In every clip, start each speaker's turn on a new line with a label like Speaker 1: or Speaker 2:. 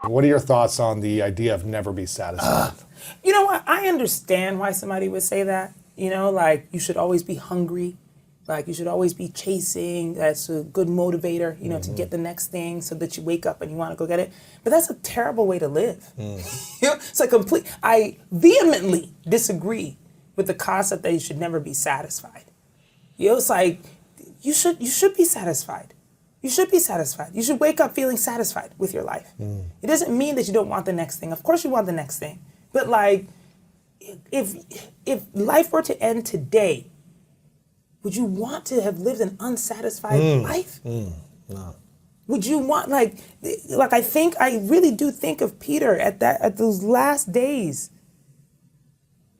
Speaker 1: What are your thoughts on the idea of never be satisfied?
Speaker 2: You know what? I understand why somebody would say that. You know, like you should always be hungry. Like you should always be chasing. That's a good motivator, you know, to get the next thing so that you wake up and you want to go get it. But that's a terrible way to live. You know, it's like I vehemently disagree with the concept that you should never be satisfied. You know, it's like you should be satisfied. You should be satisfied. You should wake up feeling satisfied with your life. It doesn't mean that you don't want the next thing. Of course you want the next thing. But like, if life were to end today, would you want to have lived an unsatisfied life?
Speaker 1: No.
Speaker 2: Would you want I really do think of Peter at those last days.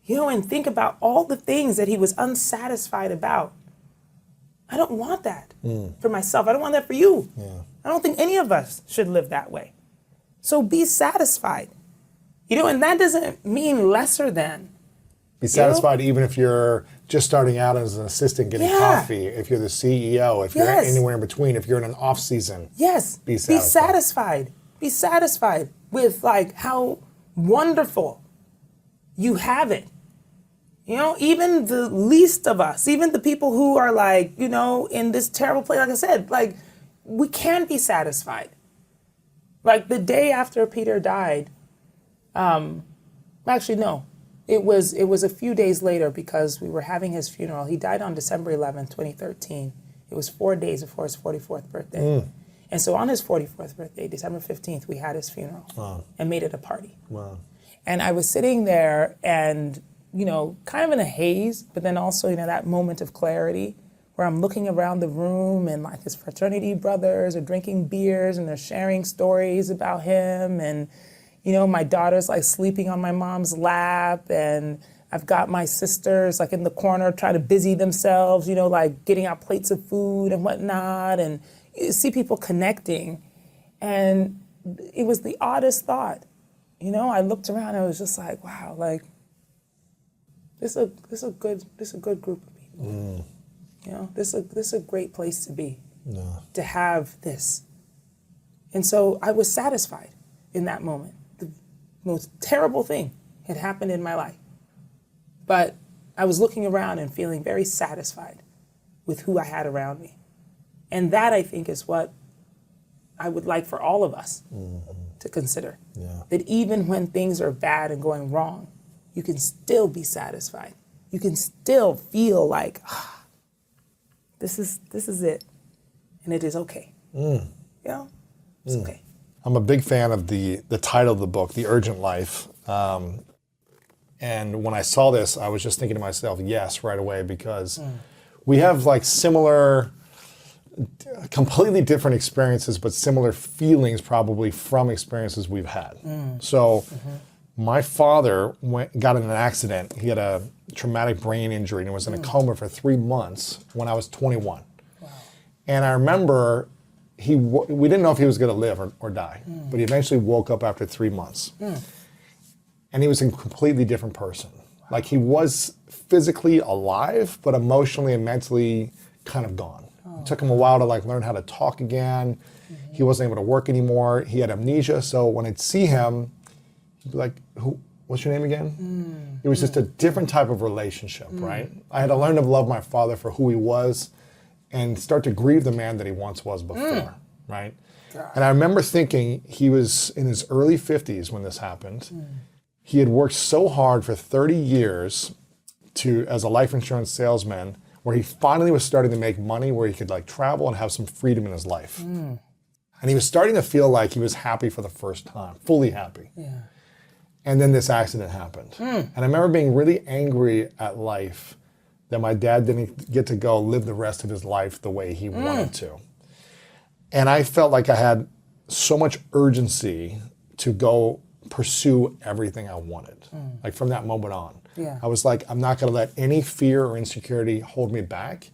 Speaker 2: You know, and think about all the things that he was unsatisfied about. I don't want that for myself. I don't want that for you. Yeah. I don't think any of us should live that way. So be satisfied. You know, and that doesn't mean lesser than.
Speaker 1: Be satisfied even if you're just starting out as an assistant getting coffee, if you're the CEO, if you're anywhere in between, if you're in an off season.
Speaker 2: Yes.
Speaker 1: Be satisfied.
Speaker 2: Be satisfied with like how wonderful you have it. You know, even the least of us, even the people who are like, you know, in this terrible place, like I said, like we can be satisfied. Like the day after Peter died, actually no, it was a few days later because we were having his funeral. He died on December 11th, 2013. It was 4 days before his 44th birthday. And so on his 44th birthday, December 15th, we had his funeral and made it a party.
Speaker 1: Wow.
Speaker 2: And I was sitting there and, you know, kind of in a haze, but then also, you know, that moment of clarity where I'm looking around the room and like his fraternity brothers are drinking beers and they're sharing stories about him. And, you know, my daughter's like sleeping on my mom's lap and I've got my sisters like in the corner trying to busy themselves, you know, like getting out plates of food and whatnot. And you see people connecting. And it was the oddest thought. You know, I looked around and I was just like, wow, like, This is a good group of people. You know, this is a great place to be. To have this. And so I was satisfied in that moment. The most terrible thing had happened in my life. But I was looking around and feeling very satisfied with who I had around me. And that, I think, is what I would like for all of us to consider. Yeah. That even when things are bad and going wrong, you can still be satisfied. You can still feel like, this is it. And it is okay. You know? It's okay.
Speaker 1: I'm a big fan of the title of the book, The Urgent Life. And when I saw this, I was just thinking to myself, yes, right away, because we have like similar, completely different experiences, but similar feelings probably from experiences we've had. So my father got in an accident. He had a traumatic brain injury and was in a coma for 3 months when I was 21. Wow. And I remember we didn't know if he was going to live or die, but he eventually woke up after 3 months. And he was a completely different person. Like he was physically alive, but emotionally and mentally kind of gone. It took him a while to like learn how to talk again. He wasn't able to work anymore. He had amnesia. So when I'd see him, he'd be like, what's your name again? It was just a different type of relationship, right? I had to learn to love my father for who he was and start to grieve the man that he once was before, right? God. And I remember thinking he was in his early 50s when this happened. He had worked so hard for 30 years as a life insurance salesman, where he finally was starting to make money where he could like travel and have some freedom in his life. And he was starting to feel like he was happy for the first time, fully happy. Yeah. And then this accident happened. And I remember being really angry at life that my dad didn't get to go live the rest of his life the way he wanted to. And I felt like I had so much urgency to go pursue everything I wanted, like from that moment on. Yeah. I was like, I'm not gonna let any fear or insecurity hold me back.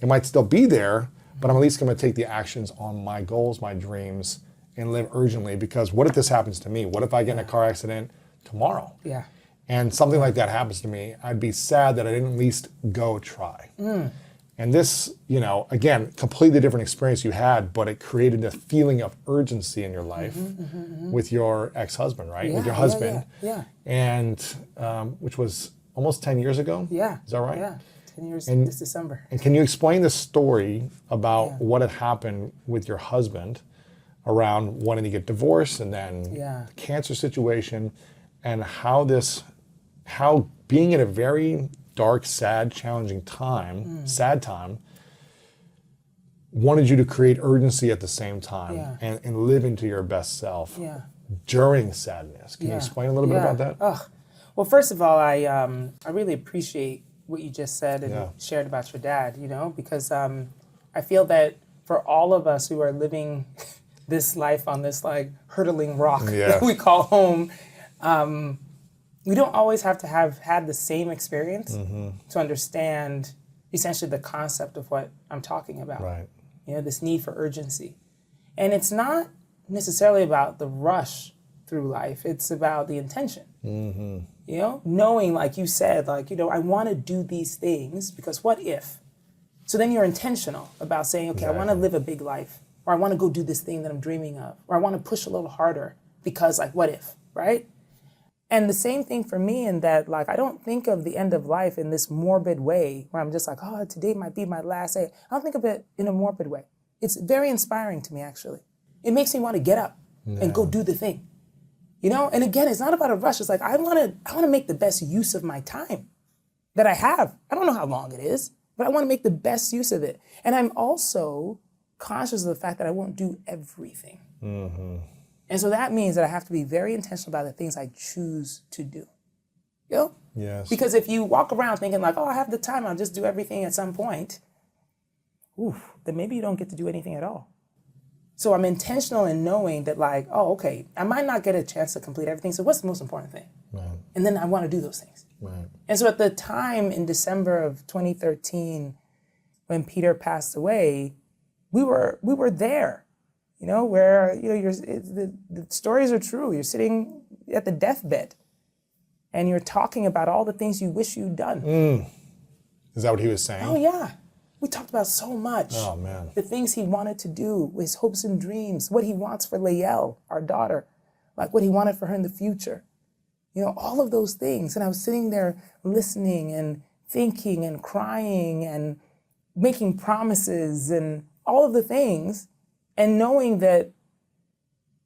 Speaker 1: It might still be there, but I'm at least gonna take the actions on my goals, my dreams, and live urgently, because what if this happens to me? What if I get in a car accident tomorrow? Yeah. And something like that happens to me, I'd be sad that I didn't at least go try. And this, again, completely different experience you had, but it created a feeling of urgency in your life with your ex-husband, right? With your husband.
Speaker 2: Yeah.
Speaker 1: And which was almost 10 years ago?
Speaker 2: Yeah.
Speaker 1: Is that right?
Speaker 2: Yeah. 10 years this December.
Speaker 1: And can you explain the story about what had happened with your husband around wanting to get divorced and then the cancer situation, and how being in a very dark, sad, challenging time, sad time, wanted you to create urgency at the same time and live into your best self during sadness. Can you explain a little bit about that?
Speaker 2: Oh. Well, first of all, I really appreciate what you just said and shared about your dad, because I feel that for all of us who are living this life on this like hurtling rock that we call home, we don't always have to have had the same experience to understand essentially the concept of what I'm talking about.
Speaker 1: Right.
Speaker 2: This need for urgency. And it's not necessarily about the rush through life. It's about the intention. Knowing, like you said, I want to do these things because what if? So then you're intentional about saying, okay, I want to live a big life, or I want to go do this thing that I'm dreaming of, or I want to push a little harder because what if, right? And the same thing for me in that, I don't think of the end of life in this morbid way where I'm just oh, today might be my last day. I don't think of it in a morbid way. It's very inspiring to me, actually. It makes me want to get up and go do the thing. And again, it's not about a rush. It's I want to make the best use of my time that I have. I don't know how long it is, but I want to make the best use of it. And I'm also conscious of the fact that I won't do everything. And so that means that I have to be very intentional about the things I choose to do.
Speaker 1: Yes.
Speaker 2: Because if you walk around thinking oh, I have the time, I'll just do everything at some point, then maybe you don't get to do anything at all. So I'm intentional in knowing that oh, okay, I might not get a chance to complete everything. So what's the most important thing?
Speaker 1: Right.
Speaker 2: And then I want to do those things.
Speaker 1: Right.
Speaker 2: And so at the time in December of 2013, when Peter passed away, we were there. Where the stories are true. You're sitting at the deathbed, and you're talking about all the things you wish you'd done.
Speaker 1: Is that what he was saying?
Speaker 2: Oh yeah, we talked about so much.
Speaker 1: Oh man,
Speaker 2: the things he wanted to do, his hopes and dreams, what he wants for Lael, our daughter, what he wanted for her in the future. All of those things. And I was sitting there listening and thinking and crying and making promises and all of the things. And knowing that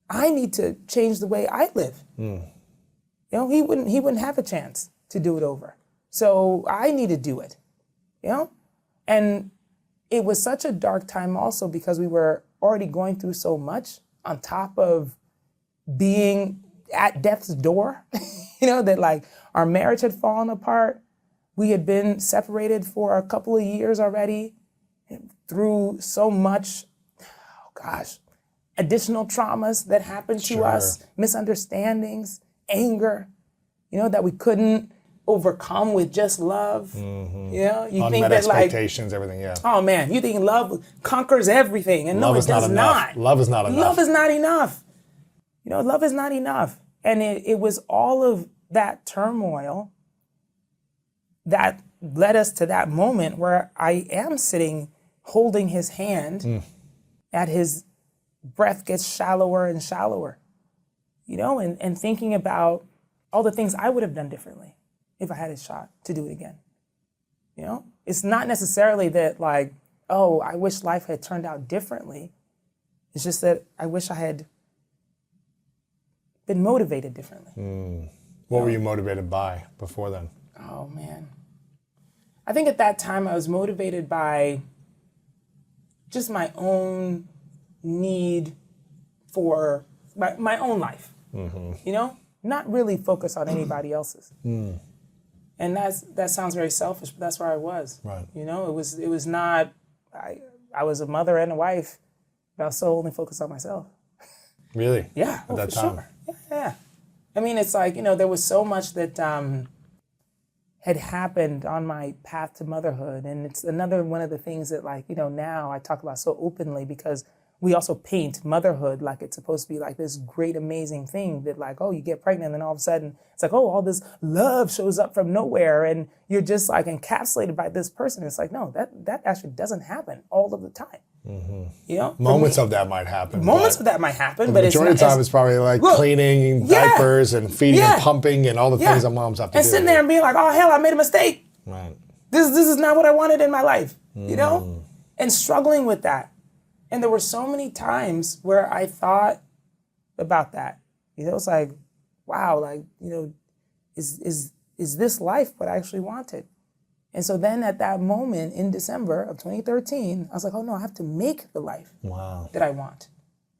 Speaker 2: I need to change the way I live. He wouldn't have a chance to do it over. So I need to do it. And it was such a dark time also because we were already going through so much on top of being at death's door. That our marriage had fallen apart. We had been separated for a couple of years already through so much additional traumas that happened to us, misunderstandings, anger, that we couldn't overcome with just love. You think that
Speaker 1: expectations, everything,
Speaker 2: oh man, you think love conquers everything, and no, it does not.
Speaker 1: Love is not enough.
Speaker 2: Love is not enough. Love is not enough. And it was all of that turmoil that led us to that moment where I am sitting holding his hand as his breath gets shallower and shallower, and thinking about all the things I would have done differently if I had a shot to do it again. It's not necessarily that oh, I wish life had turned out differently. It's just that I wish I had been motivated differently.
Speaker 1: What were you motivated by before then?
Speaker 2: Oh man. I think at that time I was motivated by just my own need for my own life, not really focus on anybody else's. And that sounds very selfish, but that's where I was.
Speaker 1: Right.
Speaker 2: It was not, I was a mother and a wife, but I was so only focused on myself.
Speaker 1: Really?
Speaker 2: Yeah.
Speaker 1: At that time?
Speaker 2: Sure. Yeah. I mean, it's there was so much that had happened on my path to motherhood. And it's another one of the things that now I talk about so openly because we also paint motherhood like it's supposed to be like this great, amazing thing that like, oh, you get pregnant and then all of a sudden it's like, oh, all this love shows up from nowhere and you're just like encapsulated by this person. It's like, no, that actually doesn't happen all of the time. You know?
Speaker 1: Moments of that might happen.
Speaker 2: Moments of that might happen,
Speaker 1: The
Speaker 2: but it's
Speaker 1: majority of
Speaker 2: not,
Speaker 1: the time it's probably like
Speaker 2: Look,
Speaker 1: cleaning
Speaker 2: yeah.
Speaker 1: diapers and feeding
Speaker 2: Yeah.
Speaker 1: and pumping and all the things that moms have to
Speaker 2: and
Speaker 1: do.
Speaker 2: sitting there and being like, oh, hell, I made a mistake.
Speaker 1: Right.
Speaker 2: This is not what I wanted in my life, you know? And struggling with that. And there were so many times where I thought about that. You know, it's like, wow, like, you know, is this life what I actually wanted? And so then at that moment in December of 2013, I was like, oh no, I have to make the life that I want.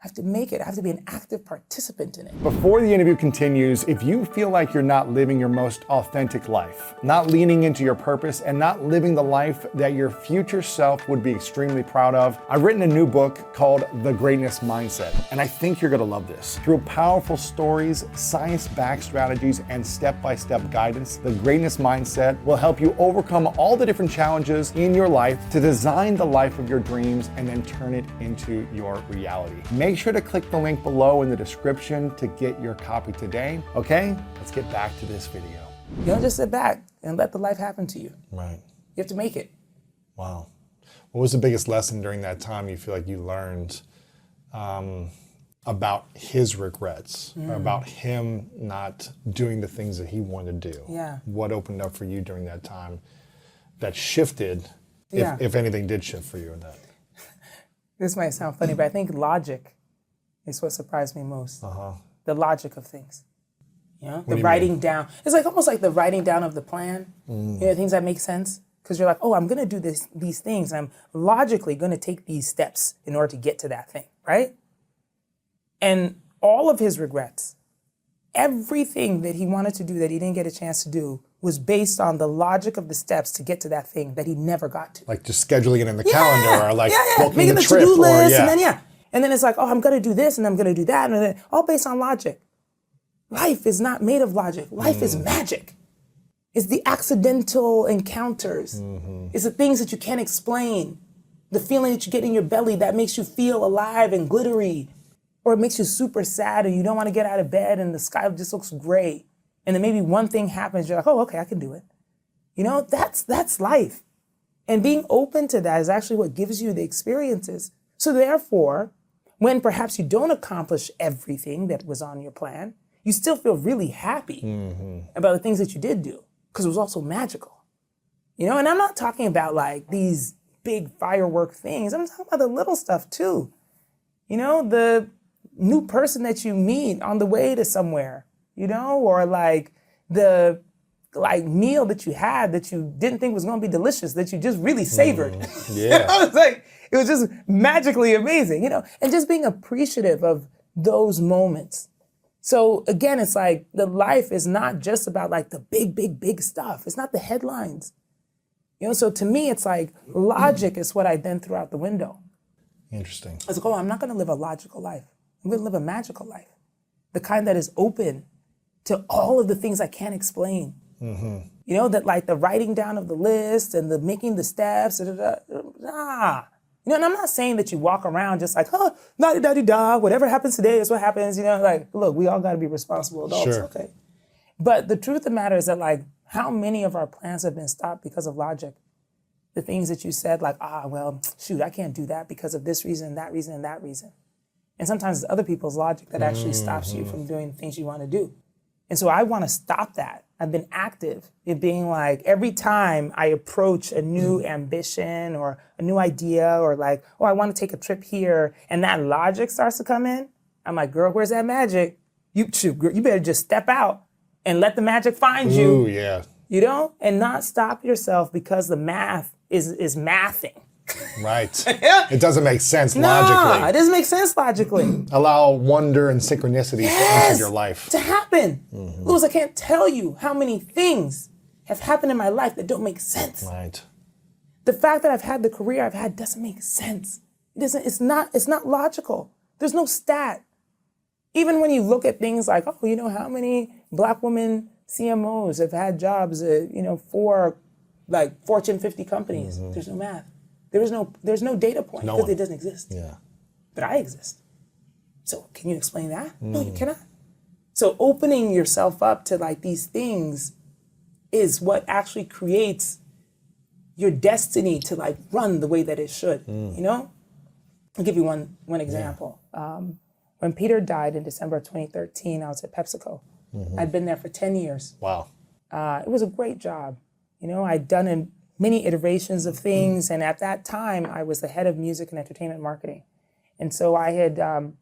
Speaker 2: I have to make it. I have to be an active participant in it.
Speaker 3: Before the interview continues, if you feel like you're not living your most authentic life, not leaning into your purpose, and not living the life that your future self would be extremely proud of, I've written a new book called The Greatness Mindset, and I think you're gonna love this. Through powerful stories, science-backed strategies, and step-by-step guidance, The Greatness Mindset will help you overcome all the different challenges in your life to design the life of your dreams and then turn it into your reality. Make sure to click the link below in the description to get your copy today. Okay, let's get back to this video.
Speaker 2: You don't just sit back and let the life happen to you.
Speaker 1: Right.
Speaker 2: You have to make it.
Speaker 1: Wow. What was the biggest lesson during that time you feel like you learned about his regrets, or about him not doing the things that he wanted to do?
Speaker 2: Yeah.
Speaker 1: What opened up for you during that time that shifted,
Speaker 2: Yeah.
Speaker 1: if anything did shift for you in that?
Speaker 2: This might sound funny, but I think logic is what surprised me most. The logic of things. You know, the writing down. It's like almost like the writing down of the plan. You know, things that make sense. Because you're like, oh, I'm going to do these things, and I'm logically going to take these steps in order to get to that thing, right? And all of his regrets, everything that he wanted to do that he didn't get a chance to do, was based on the logic of the steps to get to that thing that he never got to.
Speaker 1: Like just scheduling it in the calendar, or like booking
Speaker 2: making
Speaker 1: the
Speaker 2: the
Speaker 1: trip,
Speaker 2: to-do
Speaker 1: or
Speaker 2: list, and then it's like, oh, I'm gonna do this and I'm gonna do that, and then all based on logic. Life is not made of logic. Life is magic. It's the accidental encounters. It's the things that you can't explain. The feeling that you get in your belly that makes you feel alive and glittery, or it makes you super sad and you don't want to get out of bed and the sky just looks gray. And then maybe one thing happens, you're like, oh, okay, I can do it. You know, that's life. And being open to that is actually what gives you the experiences. So therefore, when perhaps you don't accomplish everything that was on your plan, you still feel really happy about the things that you did do, because it was also magical. You know, and I'm not talking about like these big firework things. I'm talking about the little stuff too. You know, the new person that you meet on the way to somewhere, you know, or like the meal that you had that you didn't think was going to be delicious, that you just really savored.
Speaker 1: Yeah.
Speaker 2: I was like, it was just magically amazing, you know, and just being appreciative of those moments. So again, it's like the life is not just about like the big stuff. It's not the headlines. You know, so to me, it's like logic is what I then threw out the window.
Speaker 1: Interesting.
Speaker 2: I was like, oh, I'm not going to live a logical life. I'm going to live a magical life. The kind that is open to all of the things I can't explain. You know, that like the writing down of the list and the making the steps. You know, and I'm not saying that you walk around just like, oh, la-di-da-di-da, whatever happens today is what happens. You know, like, look, we all got to be responsible adults.
Speaker 1: Sure.
Speaker 2: Okay. But the truth of the matter is that like, how many of our plans have been stopped because of logic? The things that you said, like, well, shoot, I can't do that because of this reason, that reason, and that reason. And sometimes it's other people's logic that actually stops you from doing the things you want to do. And so I want to stop that. I've been active in being like, every time I approach a new ambition or a new idea, or like, oh, I want to take a trip here, and that logic starts to come in, I'm like, girl, where's that magic? You better just step out and let the magic find you.
Speaker 1: Ooh, yeah.
Speaker 2: You know, and not stop yourself because the math is mathing.
Speaker 1: Right. It doesn't make sense logically.
Speaker 2: It doesn't make sense logically.
Speaker 1: Allow wonder and synchronicity to enter your life.
Speaker 2: To happen. Louis, I can't tell you how many things have happened in my life that don't make sense.
Speaker 1: Right.
Speaker 2: The fact that I've had the career I've had doesn't make sense. It's not logical. There's no stat. Even when you look at things like, oh, you know, how many Black women CMOs have had jobs at, you know, for like Fortune 50 companies. There's no math. There's no data point because it doesn't exist.
Speaker 1: Yeah.
Speaker 2: but I exist. So can you explain that? No, you cannot. So opening yourself up to like these things is what actually creates your destiny to like run the way that it should, you know? I'll give you one example. When Peter died in December of 2013, I was at PepsiCo. I'd been there for 10 years.
Speaker 1: Wow.
Speaker 2: It was a great job. You know, I'd done many iterations of things, and at that time, I was the head of music and entertainment marketing. And so I had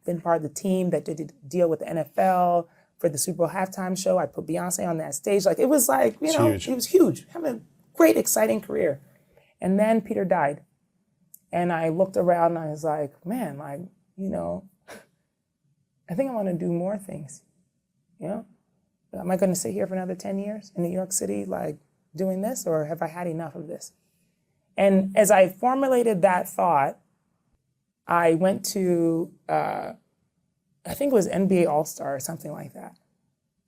Speaker 2: been part of the team that did deal with the NFL for the Super Bowl halftime show. I put Beyonce on that stage. Like, it was like, you know,
Speaker 1: huge.
Speaker 2: it was huge. Having a great, exciting career. And then Peter died. And I looked around and I was like, man, like, you know, I think I want to do more things, you know? Am I going to sit here for another 10 years in New York City, like, doing this, or have I had enough of this? And as I formulated that thought, I went to, I think it was NBA All-Star or something like that.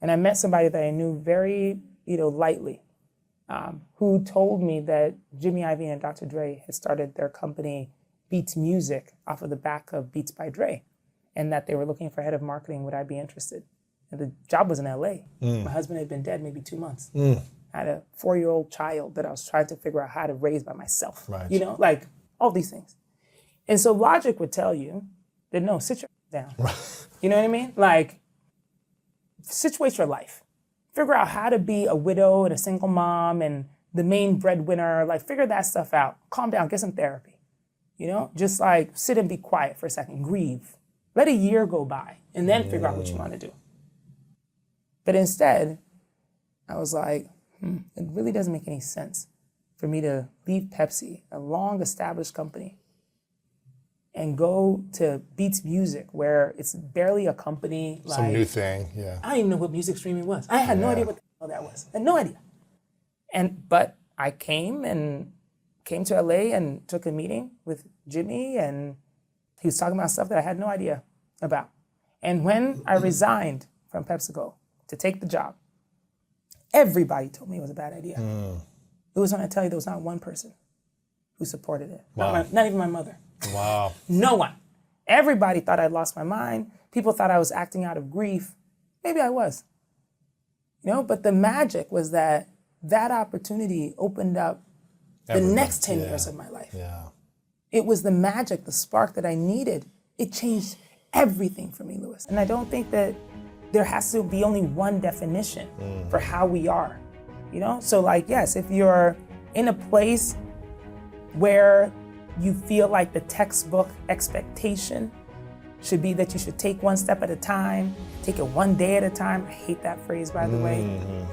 Speaker 2: And I met somebody that I knew very, you know, lightly, who told me that Jimmy Iovine and Dr. Dre had started their company, Beats Music, off of the back of Beats by Dre, and that they were looking for head of marketing. Would I be interested? And the job was in LA. My husband had been dead maybe 2 months. I had a 4-year-old child that I was trying to figure out how to raise by myself.
Speaker 1: Right.
Speaker 2: You know, like all these things. And so logic would tell you that no, sit your down. You know what I mean? Like, situate your life. Figure out how to be a widow and a single mom and the main breadwinner. Like, figure that stuff out. Calm down, get some therapy. You know, just like sit and be quiet for a second, grieve. Let a year go by and then figure out what you want to do. But instead, I was like, it really doesn't make any sense for me to leave Pepsi, a long established company, and go to Beats Music, where it's barely a company.
Speaker 1: Some
Speaker 2: like,
Speaker 1: new thing, yeah.
Speaker 2: I didn't even know what music streaming was. I had no idea what the hell that was. I had no idea. But I came to LA and took a meeting with Jimmy, and he was talking about stuff that I had no idea about. And when I resigned from PepsiCo to take the job, everybody told me it was a bad idea. Louis, when I tell you, there was not one person who supported it.
Speaker 1: Wow.
Speaker 2: Not even my mother.
Speaker 1: Wow.
Speaker 2: No one. Everybody thought I'd lost my mind. People thought I was acting out of grief. Maybe I was. You know, but the magic was that opportunity opened up the next 10 years of my life.
Speaker 1: Yeah.
Speaker 2: It was the magic, the spark that I needed. It changed everything for me, Louis. And I don't think that there has to be only one definition for how we are, you know? So like, yes, if you're in a place where you feel like the textbook expectation should be that you should take one step at a time, take it one day at a time. I hate that phrase, by the way.